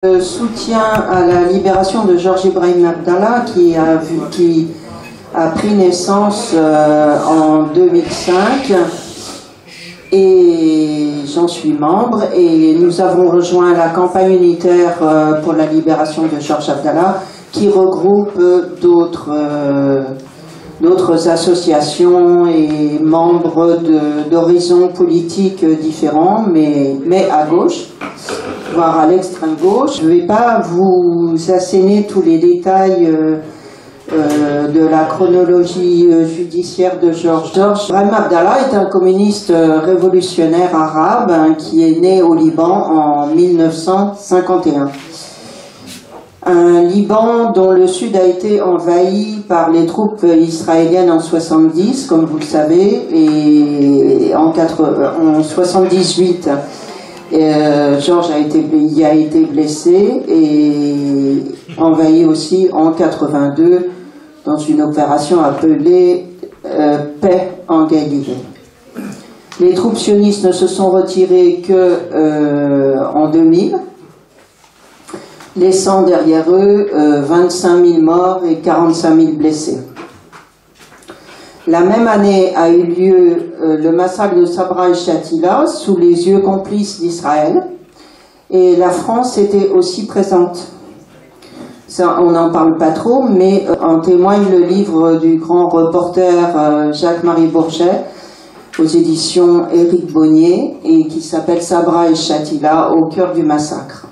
Soutien à la libération de Georges Ibrahim Abdallah qui a pris naissance en 2005 et j'en suis membre et nous avons rejoint la campagne unitaire pour la libération de Georges Abdallah qui regroupe d'autres associations et membres d'horizons politiques différents mais à gauche, voire à l'extrême gauche. Je ne vais pas vous asséner tous les détails de la chronologie judiciaire de Georges. Georges Ibrahim Abdallah est un communiste révolutionnaire arabe qui est né au Liban en 1951. Un Liban dont le sud a été envahi par les troupes israéliennes en 70, comme vous le savez, et en 78. Georges y a été blessé et envahi aussi en 82 dans une opération appelée Paix en Galilée. Les troupes sionistes ne se sont retirées en 2000, laissant derrière eux 25 000 morts et 45 000 blessés. La même année a eu lieu le massacre de Sabra et Shatila sous les yeux complices d'Israël et la France était aussi présente. Ça, on n'en parle pas trop, mais en témoigne le livre du grand reporter Jacques-Marie Bourget aux éditions Éric Bonnier et qui s'appelle Sabra et Shatila au cœur du massacre.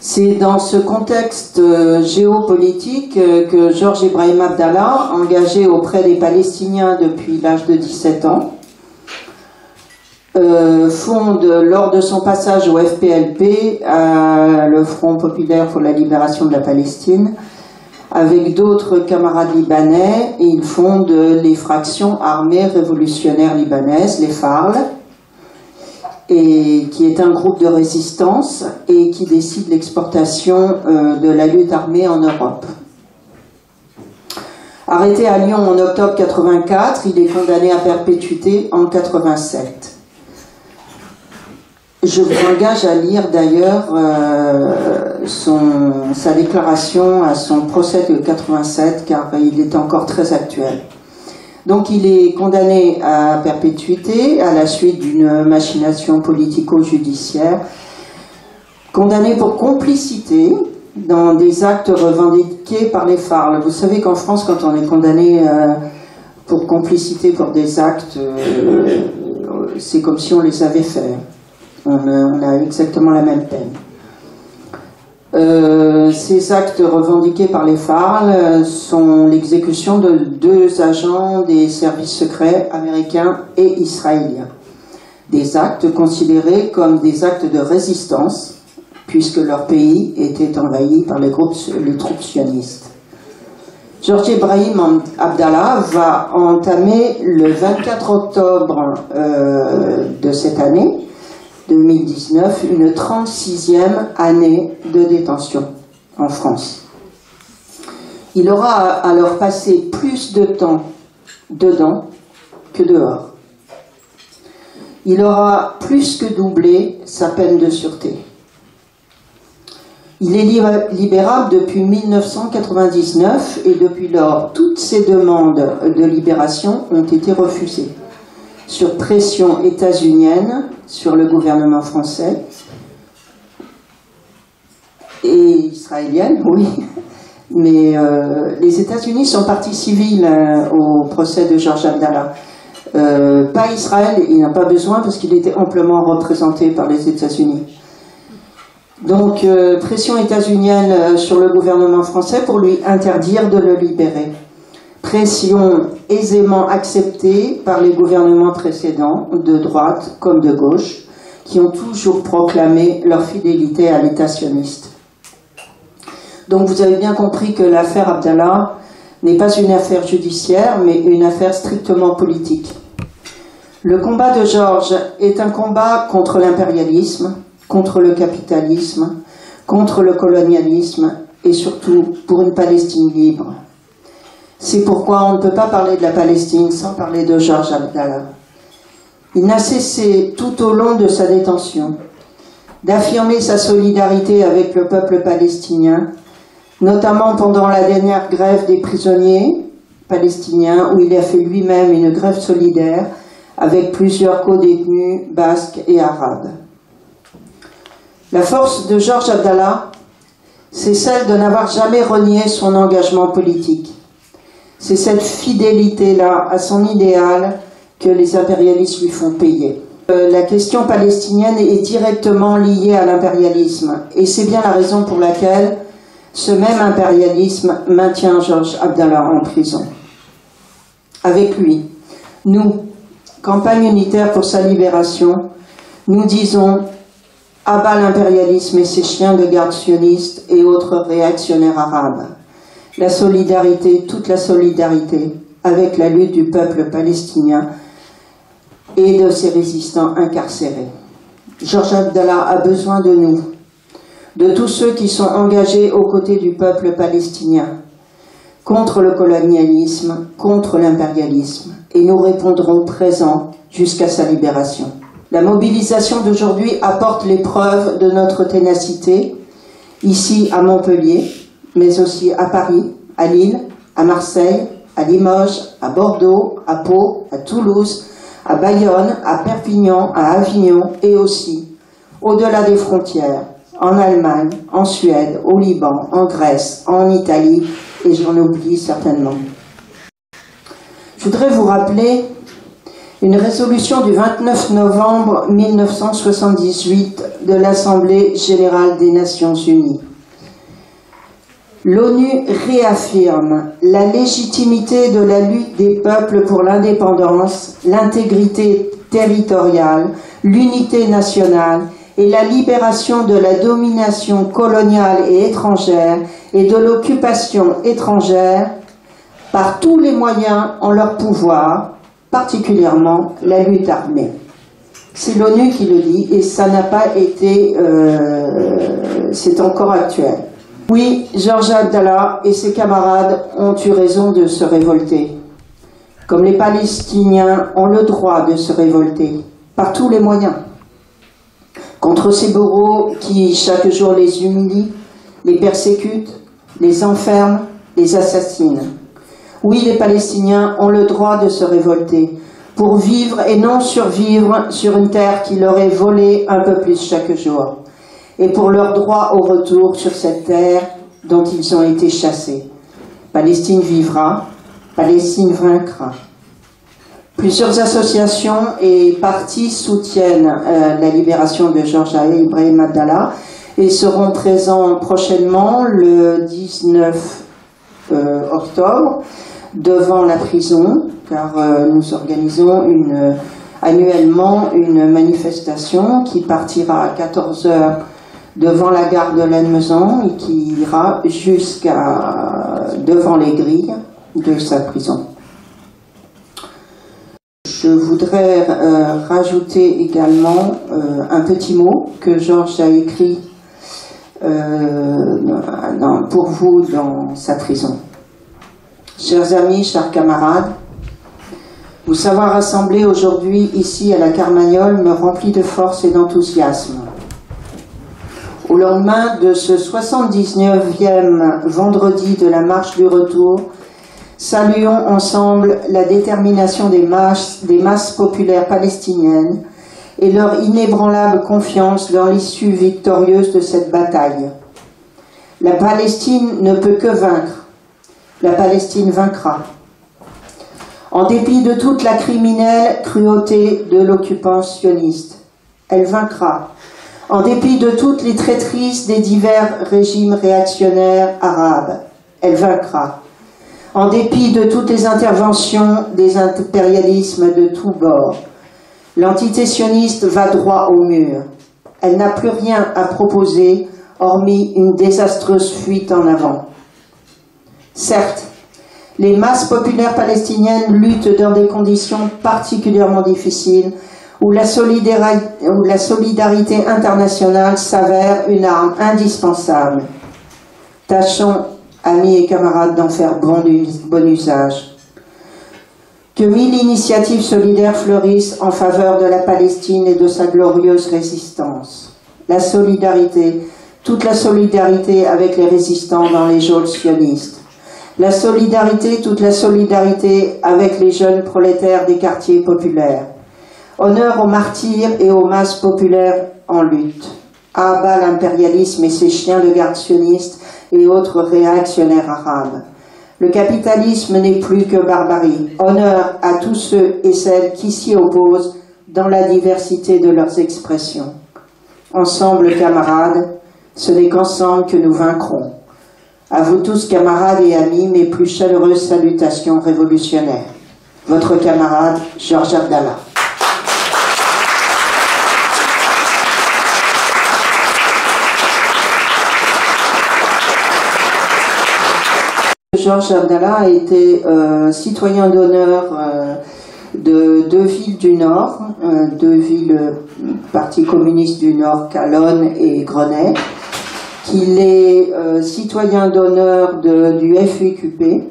C'est dans ce contexte géopolitique que Georges Ibrahim Abdallah, engagé auprès des Palestiniens depuis l'âge de 17 ans, fonde lors de son passage au FPLP, le Front populaire pour la libération de la Palestine, avec d'autres camarades libanais, et il fonde les fractions armées révolutionnaires libanaises, les FARL, et qui est un groupe de résistance et qui décide l'exportation de la lutte armée en Europe. Arrêté à Lyon en octobre 84, il est condamné à perpétuité en 87. Je vous engage à lire d'ailleurs sa déclaration à son procès de 87 car il est encore très actuel. Donc il est condamné à perpétuité à la suite d'une machination politico-judiciaire, condamné pour complicité dans des actes revendiqués par les FARL. Vous savez qu'en France, quand on est condamné pour complicité pour des actes, c'est comme si on les avait faits. On a exactement la même peine. Ces actes revendiqués par les FARL sont l'exécution de 2 agents des services secrets américains et israéliens. Des actes considérés comme des actes de résistance, puisque leur pays était envahi par les troupes sionistes. Georges Ibrahim Abdallah va entamer le 24 octobre de cette année, 2019, une 36e année de détention en France. Il aura alors passé plus de temps dedans que dehors. Il aura plus que doublé sa peine de sûreté. Il est libérable depuis 1999 et depuis lors, toutes ses demandes de libération ont été refusées. Sur pression états-unienne, sur le gouvernement français, et israélienne, oui, mais les États-Unis sont partie civile au procès de Georges Abdallah. Pas Israël, il n'a pas besoin parce qu'il était amplement représenté par les États-Unis. Donc, pression états-unienne sur le gouvernement français pour lui interdire de le libérer. Pression aisément acceptée par les gouvernements précédents, de droite comme de gauche, qui ont toujours proclamé leur fidélité à l'État sioniste. Donc vous avez bien compris que l'affaire Abdallah n'est pas une affaire judiciaire, mais une affaire strictement politique. Le combat de Georges est un combat contre l'impérialisme, contre le capitalisme, contre le colonialisme et surtout pour une Palestine libre. C'est pourquoi on ne peut pas parler de la Palestine sans parler de Georges Abdallah. Il n'a cessé tout au long de sa détention d'affirmer sa solidarité avec le peuple palestinien, notamment pendant la dernière grève des prisonniers palestiniens, où il a fait lui-même une grève solidaire avec plusieurs co-détenus basques et arabes. La force de Georges Abdallah, c'est celle de n'avoir jamais renié son engagement politique. C'est cette fidélité-là à son idéal que les impérialistes lui font payer. La question palestinienne est directement liée à l'impérialisme, et c'est bien la raison pour laquelle ce même impérialisme maintient Georges Abdallah en prison. Avec lui, nous, Campagne unitaire pour sa libération, nous disons « à bas l'impérialisme et ses chiens de garde sionistes et autres réactionnaires arabes ». La solidarité, toute la solidarité avec la lutte du peuple palestinien et de ses résistants incarcérés. Georges Abdallah a besoin de nous, de tous ceux qui sont engagés aux côtés du peuple palestinien, contre le colonialisme, contre l'impérialisme, et nous répondrons présents jusqu'à sa libération. La mobilisation d'aujourd'hui apporte les preuves de notre ténacité, ici à Montpellier, mais aussi à Paris, à Lille, à Marseille, à Limoges, à Bordeaux, à Pau, à Toulouse, à Bayonne, à Perpignan, à Avignon et aussi au-delà des frontières, en Allemagne, en Suède, au Liban, en Grèce, en Italie, et j'en oublie certainement. Je voudrais vous rappeler une résolution du 29 novembre 1978 de l'Assemblée générale des Nations unies. L'ONU réaffirme la légitimité de la lutte des peuples pour l'indépendance, l'intégrité territoriale, l'unité nationale et la libération de la domination coloniale et étrangère et de l'occupation étrangère par tous les moyens en leur pouvoir, particulièrement la lutte armée. C'est l'ONU qui le dit et ça n'a pas été... c'est encore actuel. Oui, Georges Abdallah et ses camarades ont eu raison de se révolter. Comme les Palestiniens ont le droit de se révolter, par tous les moyens. Contre ces bourreaux qui, chaque jour, les humilient, les persécutent, les enferment, les assassinent. Oui, les Palestiniens ont le droit de se révolter, pour vivre et non survivre sur une terre qui leur est volée un peu plus chaque jour, et pour leur droit au retour sur cette terre dont ils ont été chassés. Palestine vivra, Palestine vaincra. Plusieurs associations et partis soutiennent la libération de Georges Ibrahim Abdallah et seront présents prochainement le 19 octobre devant la prison, car nous organisons annuellement une manifestation qui partira à 14 h devant la gare de Lannemezan et qui ira jusqu'à devant les grilles de sa prison. Je voudrais rajouter également un petit mot que Georges a écrit pour vous dans sa prison. Chers amis, chers camarades, vous savoir rassembler aujourd'hui ici à la Carmagnole me remplit de force et d'enthousiasme. Au lendemain de ce 79e vendredi de la marche du retour, saluons ensemble la détermination des masses populaires palestiniennes et leur inébranlable confiance dans l'issue victorieuse de cette bataille. La Palestine ne peut que vaincre. La Palestine vaincra. En dépit de toute la criminelle cruauté de l'occupant sioniste, elle vaincra. En dépit de toutes les traîtrises des divers régimes réactionnaires arabes, elle vaincra. En dépit de toutes les interventions des impérialismes de tous bords, l'entité sioniste va droit au mur. Elle n'a plus rien à proposer, hormis une désastreuse fuite en avant. Certes, les masses populaires palestiniennes luttent dans des conditions particulièrement difficiles, où la solidarité internationale s'avère une arme indispensable. Tâchons, amis et camarades, d'en faire bon usage. Que 1000 initiatives solidaires fleurissent en faveur de la Palestine et de sa glorieuse résistance. la solidarité, toute la solidarité avec les résistants dans les geôles sionistes. La solidarité, toute la solidarité avec les jeunes prolétaires des quartiers populaires. Honneur aux martyrs et aux masses populaires en lutte. À bas l'impérialisme et ses chiens de garde sionistes et autres réactionnaires arabes. Le capitalisme n'est plus que barbarie. Honneur à tous ceux et celles qui s'y opposent dans la diversité de leurs expressions. Ensemble, camarades, ce n'est qu'ensemble que nous vaincrons. À vous tous, camarades et amis, mes plus chaleureuses salutations révolutionnaires. Votre camarade, Georges Abdallah. Georges Abdallah a été citoyen d'honneur de deux villes du Nord, deux villes Parti communiste du Nord, Calonne et Grenay, qu'il est citoyen d'honneur du FUQP,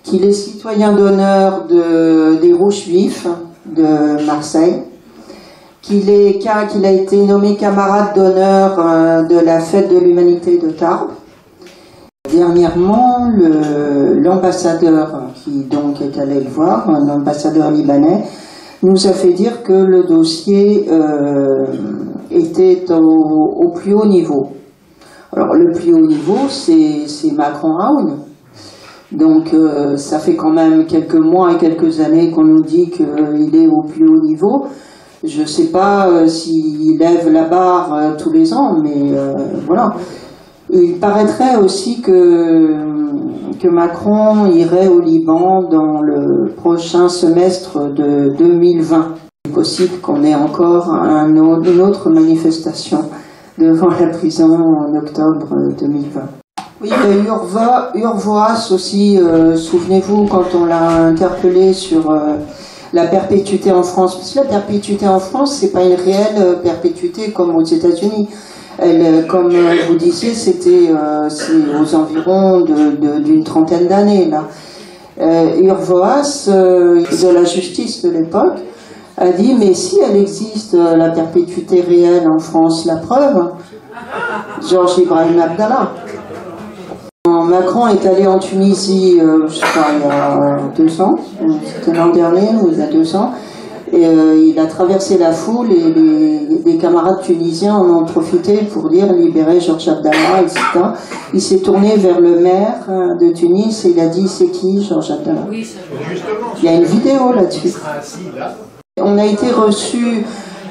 qu'il est citoyen d'honneur des Rouges Juifs de Marseille, qu'il a été nommé camarade d'honneur de la Fête de l'Humanité de Tarbes. Dernièrement, l'ambassadeur qui donc est allé le voir, un ambassadeur libanais, nous a fait dire que le dossier était au plus haut niveau. Alors le plus haut niveau, c'est Macron-Aoun. Donc ça fait quand même quelques mois et quelques années qu'on nous dit qu'il est au plus haut niveau. Je ne sais pas s'il lève la barre tous les ans, mais voilà. Il paraîtrait aussi que Macron irait au Liban dans le prochain semestre de 2020. Il est possible qu'on ait encore une autre manifestation devant la prison en octobre 2020. Oui, il y a Urvoas aussi, souvenez-vous, quand on l'a interpellé sur la perpétuité en France. Parce que la perpétuité en France, c'est pas une réelle perpétuité comme aux États-Unis. Comme vous disiez, c'est aux environs d'une trentaine d'années là. Urvoas, de la justice de l'époque, a dit mais si elle existe la perpétuité réelle en France, la preuve, Georges Ibrahim Abdallah. Macron est allé en Tunisie, je sais pas, il y a 2 ans, c'était l'an dernier ou il y a 2 ans. Et il a traversé la foule et les camarades tunisiens en ont profité pour dire libérer Georges Abdallah, etc. Il s'est tourné vers le maire de Tunis et il a dit c'est qui Georges Abdallah? Il y a une vidéo là-dessus. On a été reçus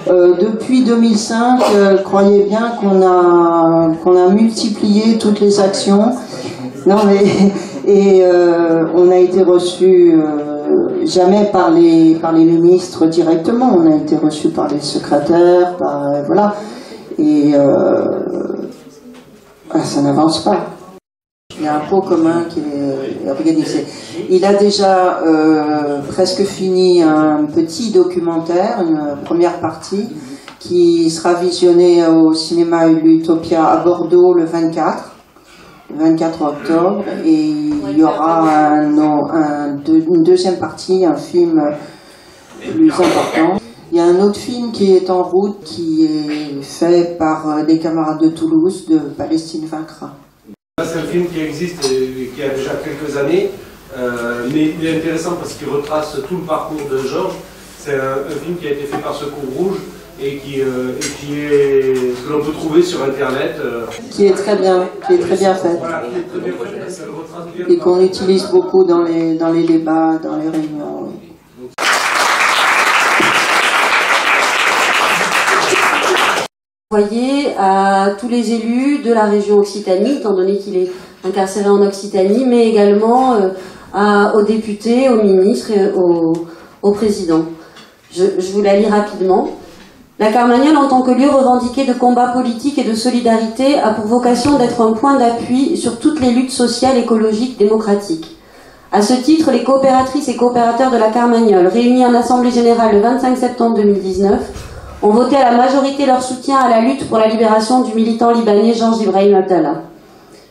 depuis 2005, croyez bien qu'on a multiplié toutes les actions. Non mais on a été reçus jamais par les ministres directement, on a été reçus par les secrétaires, voilà, et ça n'avance pas. Il y a un pot commun qui est organisé. Il a déjà presque fini un petit documentaire, une première partie, qui sera visionné au cinéma Utopia à Bordeaux le 24 octobre, et il y aura une deuxième partie, un film plus important. Il y a un autre film qui est en route, qui est fait par des camarades de Toulouse, de Palestine vaincra. C'est un film qui existe et qui a déjà quelques années, mais il est intéressant parce qu'il retrace tout le parcours de Georges. C'est un film qui a été fait par Secours Rouge et que l'on peut trouver sur Internet. Qui est très bien fait. Voilà, qui est très bien fait, ça le retrace bien. Et qu'on utilise beaucoup dans les débats, dans les réunions. Oui. Envoyé à tous les élus de la région Occitanie, étant donné qu'il est incarcéré en Occitanie, mais également aux députés, aux ministres et au président. Je vous la lis rapidement. La Carmagnole, en tant que lieu revendiqué de combat politique et de solidarité, a pour vocation d'être un point d'appui sur toutes les luttes sociales, écologiques, démocratiques. À ce titre, les coopératrices et coopérateurs de la Carmagnole, réunis en Assemblée Générale le 25 septembre 2019, ont voté à la majorité leur soutien à la lutte pour la libération du militant libanais Georges Ibrahim Abdallah.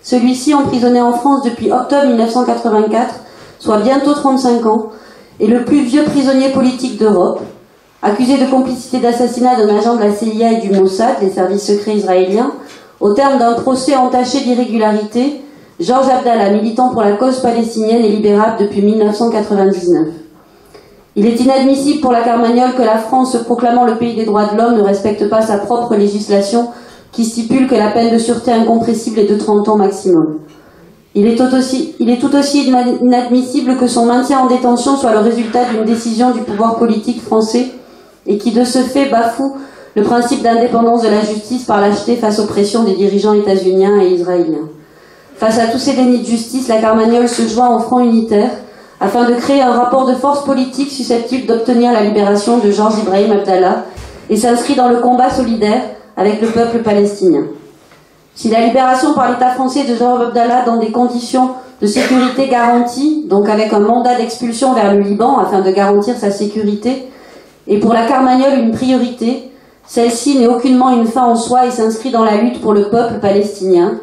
Celui-ci, emprisonné en France depuis octobre 1984, soit bientôt 35 ans, est le plus vieux prisonnier politique d'Europe, Accusé de complicité d'assassinat d'un agent de la CIA et du Mossad, les services secrets israéliens, au terme d'un procès entaché d'irrégularités, Georges Abdallah, militant pour la cause palestinienne, est libérable depuis 1999. Il est inadmissible pour la Carmagnole que la France, se proclamant le pays des droits de l'homme, ne respecte pas sa propre législation qui stipule que la peine de sûreté incompressible est de 30 ans maximum. Il est tout aussi inadmissible que son maintien en détention soit le résultat d'une décision du pouvoir politique français et qui de ce fait bafoue le principe d'indépendance de la justice par lâcheté face aux pressions des dirigeants états-uniens et israéliens. Face à tous ces dénis de justice, la Carmagnole se joint au Front unitaire afin de créer un rapport de force politique susceptible d'obtenir la libération de Georges Ibrahim Abdallah et s'inscrit dans le combat solidaire avec le peuple palestinien. Si la libération par l'État français de Georges Abdallah dans des conditions de sécurité garanties, donc avec un mandat d'expulsion vers le Liban afin de garantir sa sécurité, est pour la Carmagnole une priorité, celle-ci n'est aucunement une fin en soi et s'inscrit dans la lutte pour le peuple palestinien,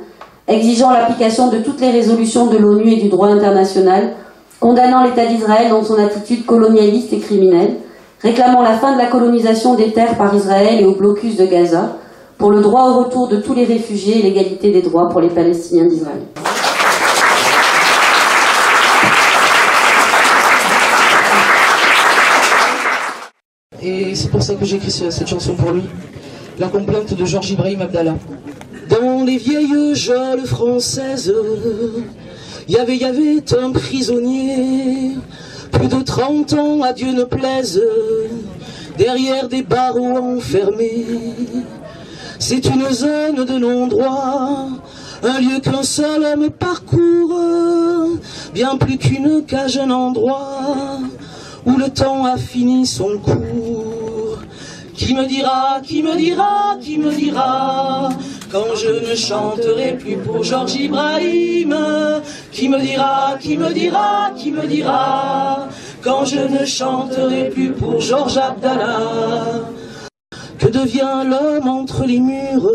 exigeant l'application de toutes les résolutions de l'ONU et du droit international, condamnant l'État d'Israël dans son attitude colonialiste et criminelle, réclamant la fin de la colonisation des terres par Israël et au blocus de Gaza, pour le droit au retour de tous les réfugiés et l'égalité des droits pour les Palestiniens d'Israël. Et c'est pour ça que j'ai écrit cette chanson pour lui, la complainte de Georges Ibrahim Abdallah. Dans les vieilles geôles françaises, y avait un prisonnier, plus de 30 ans, à Dieu ne plaise, derrière des barreaux enfermés. C'est une zone de non-droit, un lieu qu'un seul homme parcourt, bien plus qu'une cage, un endroit où le temps a fini son cours. Qui me dira, qui me dira, qui me dira, quand je ne chanterai plus pour Georges Ibrahim? Qui me dira, qui me dira, qui me dira, quand je ne chanterai plus pour Georges Abdallah? Que devient l'homme entre les murs?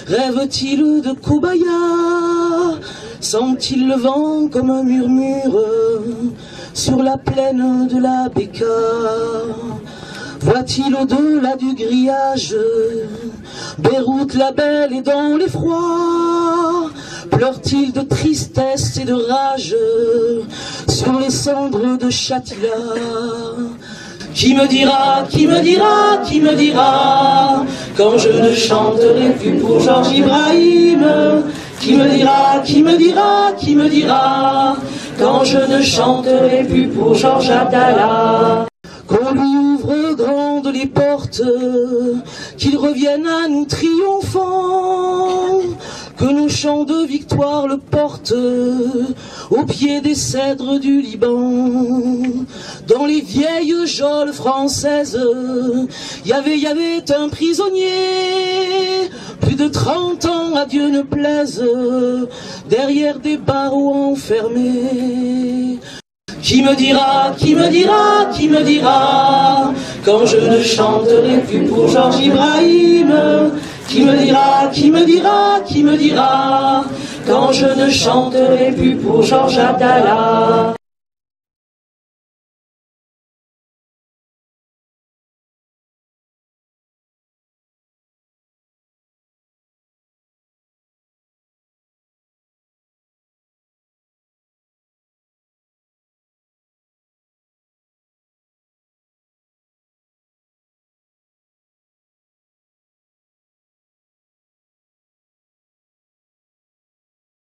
Rêve-t-il de Kobaya? Sent-il le vent comme un murmure sur la plaine de la Béka? Voit-il au-delà du grillage Beyrouth la belle et dans l'effroi? Pleure-t-il de tristesse et de rage sur les cendres de Shatila? Qui me dira, qui me dira, qui me dira, quand je ne chanterai plus pour Georges Ibrahim? Qui me dira, qui me dira, qui me dira, quand je ne chanterai plus pour Georges Abdallah? Qu'on lui ouvre grandes les portes, qu'il revienne à nous triomphant, que nos chants de victoire le portent au pied des cèdres du Liban. Dans les vieilles geôles françaises, y avait un prisonnier, plus de 30 ans, à Dieu ne plaise, derrière des barreaux enfermés. Qui me dira, qui me dira, qui me dira, quand je ne chanterai plus pour Georges Ibrahim? Qui me dira, qui me dira, qui me dira, quand je ne chanterai plus pour Georges Abdallah?